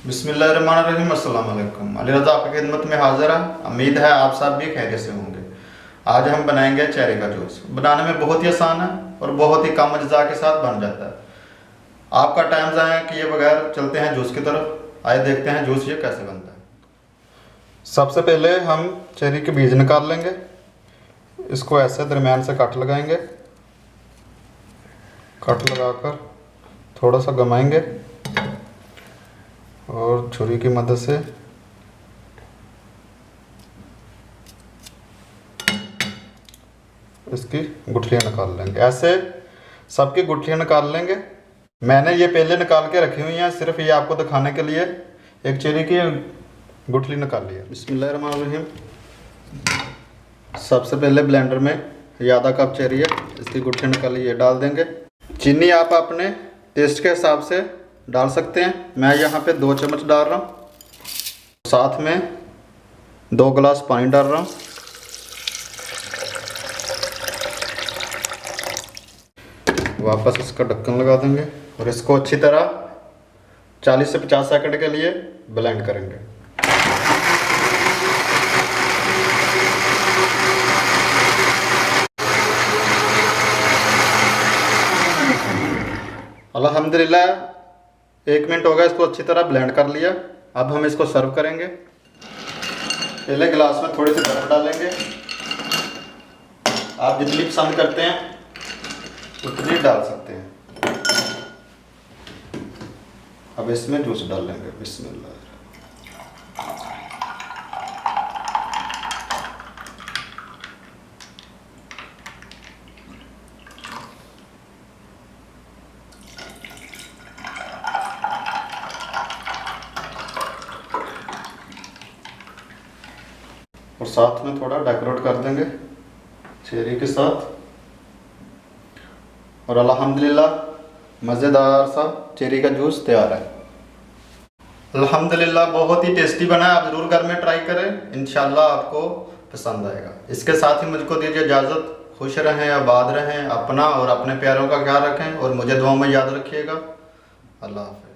बिस्मिल्लाहिर्रहमानिर्रहीम। अस्सलाम वालेकुम। अली रज़ा आपकी खिदमत में हाजिर है। उम्मीद है आप सब भी खैरियत से होंगे। आज हम बनाएंगे चेरी का जूस। बनाने में बहुत ही आसान है और बहुत ही कम अज्जा के साथ बन जाता है। आपका टाइम ज़ाया किए बगैर चलते हैं जूस की तरफ। आइए देखते हैं जूस ये कैसे बनता है। सबसे पहले हम चेरी के बीज निकाल लेंगे। इसको ऐसे दरमियान से कट लगाएंगे। कट लगाकर थोड़ा सा घुमाएंगे और छुरी की मदद से इसकी गुठलियाँ निकाल लेंगे। ऐसे सबकी गुठलियाँ निकाल लेंगे। मैंने ये पहले निकाल के रखी हुई हैं, सिर्फ ये आपको दिखाने के लिए। एक चेरी की गुठली निकाल लिया। बिस्मिल्लाहिर्रहमानिर्रहीम। सबसे पहले ब्लेंडर में ये आधा कप चेरी है, इसकी गुठली निकाली ये डाल देंगे। चीनी आप अपने टेस्ट के हिसाब से डाल सकते हैं। मैं यहाँ पे 2 चम्मच डाल रहा हूँ। साथ में 2 गिलास पानी डाल रहा हूँ। वापस इसका ढक्कन लगा देंगे और इसको अच्छी तरह 40 से 50 सेकंड के लिए ब्लेंड करेंगे। अल्हम्दुलिल्लाह 1 मिनट हो गया, इसको अच्छी तरह ब्लेंड कर लिया। अब हम इसको सर्व करेंगे। पहले गिलास में थोड़ी सी बर्फ डालेंगे। आप जितनी पसंद करते हैं उतनी डाल सकते हैं। अब इसमें जूस डाल लेंगे। बिस्मिल्लाह। और साथ में थोड़ा डेकोरेट कर देंगे चेरी के साथ। और अल्हम्दुलिल्लाह मज़ेदार सा चेरी का जूस तैयार है। अल्हम्दुलिल्लाह बहुत ही टेस्टी बना है। आप ज़रूर घर में ट्राई करें, इंशाल्लाह आपको पसंद आएगा। इसके साथ ही मुझको दीजिए इजाज़त। खुश रहें, आबाद रहें, अपना और अपने प्यारों का ख्याल रखें और मुझे दुआओं में याद रखिएगा। अल्लाह हाफ़िज़।